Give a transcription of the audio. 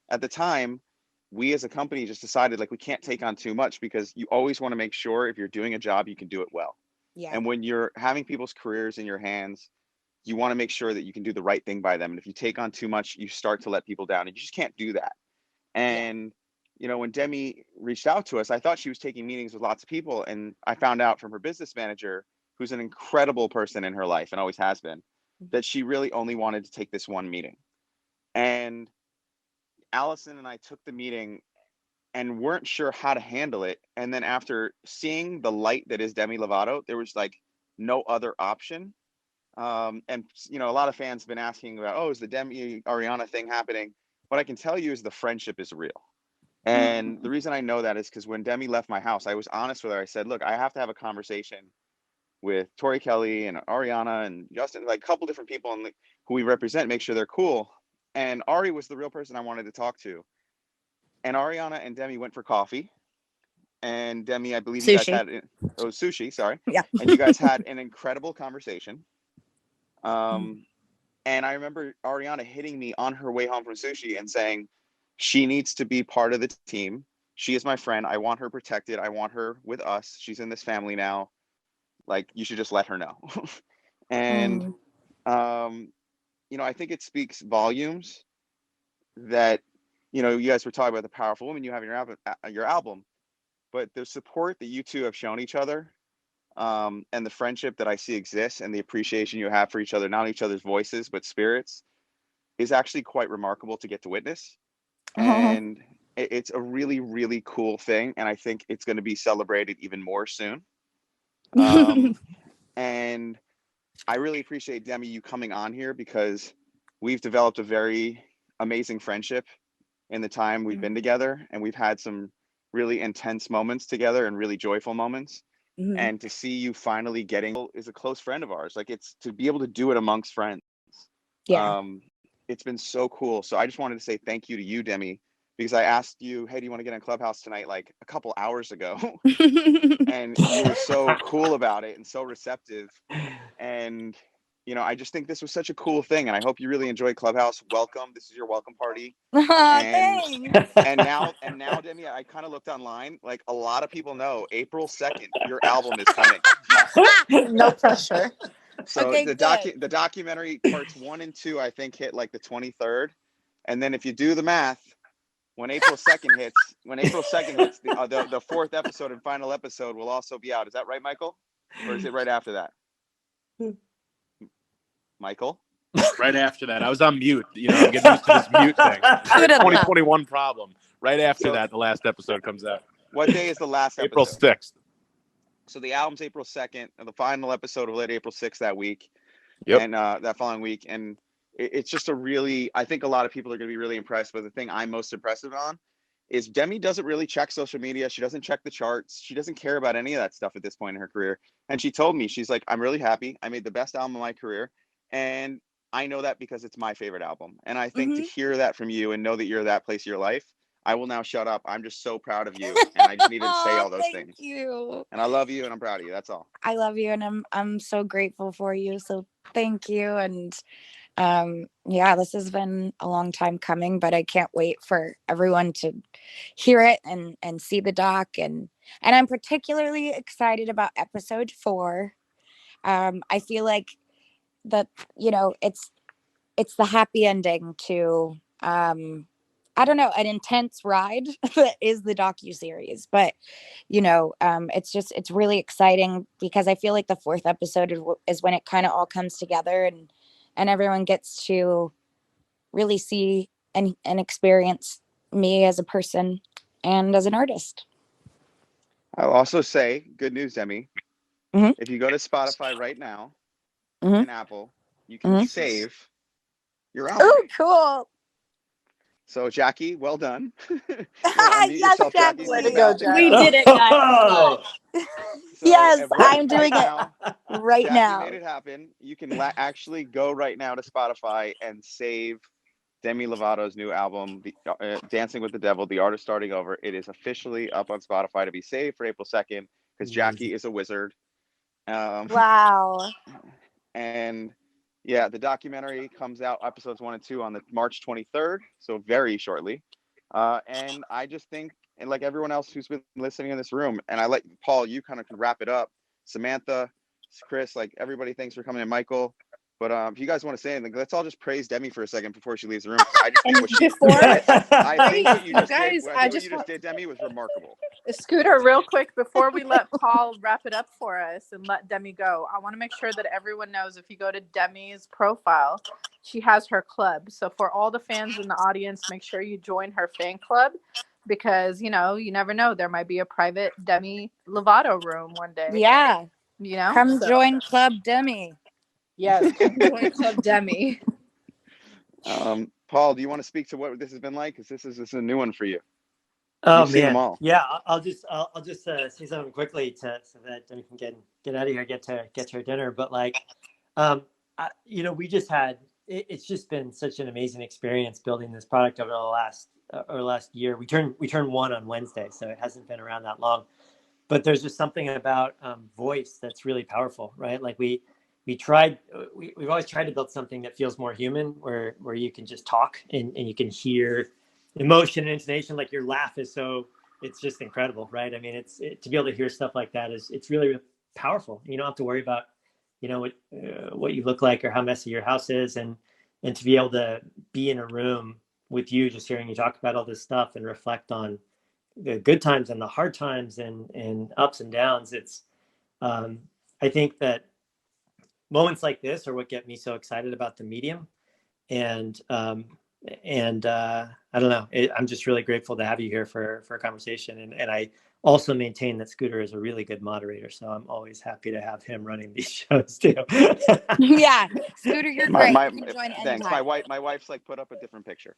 at the time, we as a company just decided like we can't take on too much, because you always want to make sure if you're doing a job, you can do it well. Yeah. And when you're having people's careers in your hands, you want to make sure that you can do the right thing by them. And if you take on too much, you start to let people down, and you just can't do that. Yeah. And, when Demi reached out to us, I thought she was taking meetings with lots of people. And I found out from her business manager, who's an incredible person in her life and always has been, that she really only wanted to take this one meeting. And Allison and I took the meeting and weren't sure how to handle it. And then after seeing the light that is Demi Lovato, there was like no other option. And a lot of fans have been asking about, oh, is the Demi Ariana thing happening? What I can tell you is the friendship is real. And the reason I know that is because when Demi left my house, I was honest with her. I said, look, I have to have a conversation with Tori Kelly and Ariana and Justin, like a couple different people and who we represent, make sure they're cool. And Ari was the real person I wanted to talk to. And Ariana and Demi went for coffee. And Demi, I believe you guys Sushi. had sushi, sorry. Yeah. And you guys had an incredible conversation. Um, and I remember Ariana hitting me on her way home from sushi and saying, she needs to be part of the team. She is my friend. I want her protected. I want her with us. She's in this family now. Like, you should just let her know. And, Mm. I think it speaks volumes that, you guys were talking about the powerful woman you have in your album, but the support that you two have shown each other, and the friendship that I see exists, and the appreciation you have for each other, not each other's voices, but spirits, is actually quite remarkable to get to witness. And it's a really, really cool thing. And I think it's going to be celebrated even more soon. And I really appreciate, Demi, you coming on here, because we've developed a very amazing friendship in the time we've been together. And we've had some really intense moments together and really joyful moments. Mhm. And to see you finally getting is a close friend of ours. Like, it's to be able to do it amongst friends. Yeah. It's been so cool. So I just wanted to say thank you to you, Demi, because I asked you, hey, do you want to get on Clubhouse tonight, like a couple hours ago? And you were so cool about it and so receptive. And, I just think this was such a cool thing. And I hope you really enjoy Clubhouse. Welcome. This is your welcome party. Aw, And thanks. and now, Demi, I kind of looked online. Like, a lot of people know April 2nd, your album is coming. No pressure. So Okay, good. the documentary parts 1 and 2, I think, hit like the 23rd. And then if you do the math, when April 2nd hits, the fourth episode and final episode will also be out. Is that right, Michael? Or is it right after that? Michael? Right after that. I was on mute. I'm getting used to this mute thing. 2021 problem. Right after that, the last episode comes out. What day is the last April episode? 6th. So the album's April 2nd, and the final episode will hit April 6th that week. Yep. And that following week. And it's just I think a lot of people are going to be really impressed. But the thing I'm most impressed on is Demi doesn't really check social media. She doesn't check the charts. She doesn't care about any of that stuff at this point in her career. And she told me, she's like, I'm really happy. I made the best album of my career. And I know that because it's my favorite album. And I think to hear that from you and know that you're that place of your life, I will now shut up. I'm just so proud of you. And I just needed to say all those things. Thank you. And I love you and I'm proud of you. That's all. I love you, and I'm so grateful for you. So thank you. And yeah, this has been a long time coming, but I can't wait for everyone to hear it and see the doc. And I'm particularly excited about episode 4. I feel like that, it's the happy ending to I don't know, an intense ride that is the docuseries. But it's really exciting, because I feel like the 4th episode is when it kind of all comes together, and everyone gets to really see and experience me as a person and as an artist. I'll also say, good news, Demi. Mhm. If you go to Spotify right now Mhm. and Apple, you can Mhm. save your album. Oh, cool. So, Jackie, well done. Yes, yourself, Jackie. Jackie. Way to go, Jack. We did it, guys. So, Yes, right I'm doing now, it right Jackie now. made it happen. You can actually go right now to Spotify and save Demi Lovato's new album, Dancing with the Devil, The Art of Starting Over. It is officially up on Spotify to be saved for April 2nd, because Jackie is a wizard. Wow. And yeah, the documentary comes out, episodes 1 and 2, on the March 23rd, so very shortly. And I just think, and like everyone else who's been listening in this room, and I let Paul, you kind of wrap it up. Samantha, Chris, like everybody, thanks for coming in, Michael. But if you guys want to say anything, let's all just praise Demi for a second before she leaves the room. I just think I think what you just did, what you just did, Demi, was remarkable. Scooter, real quick, before we let Paul wrap it up for us and let Demi go, I want to make sure that everyone knows if you go to Demi's profile, she has her club. So for all the fans in the audience, make sure you join her fan club because, you know, you never know. There might be a private Demi Lovato room one day. Yeah. You know? Come join Club Demi. Yes, come join Club Demi. Paul, do you want to speak to what this has been like? Because this is a new one for you. Oh, You've seen them man. all. Yeah, I'll just say something quickly so that Demi can get out of here, get to her dinner. But like, you know, we just had it's just been such an amazing experience building this product over the last year. We turned 1 on Wednesday, so it hasn't been around that long. But there's just something about voice that's really powerful, right? Like we've always tried to build something that feels more human, where you can just talk and you can hear emotion and intonation. Like your laugh is it's just incredible, right? I mean, to be able to hear stuff like that it's really, really powerful. You don't have to worry about, you know, what you look like or how messy your house is, and to be able to be in a room with you, just hearing you talk about all this stuff and reflect on the good times and the hard times and ups and downs. It's I think that moments like this are what get me so excited about the medium. And I don't know, I'm just really grateful to have you here for a conversation. And I also maintain that Scooter is a really good moderator, so I'm always happy to have him running these shows too. Yeah, Scooter, you're great. You can join thanks. anytime. My wife's like put up a different picture.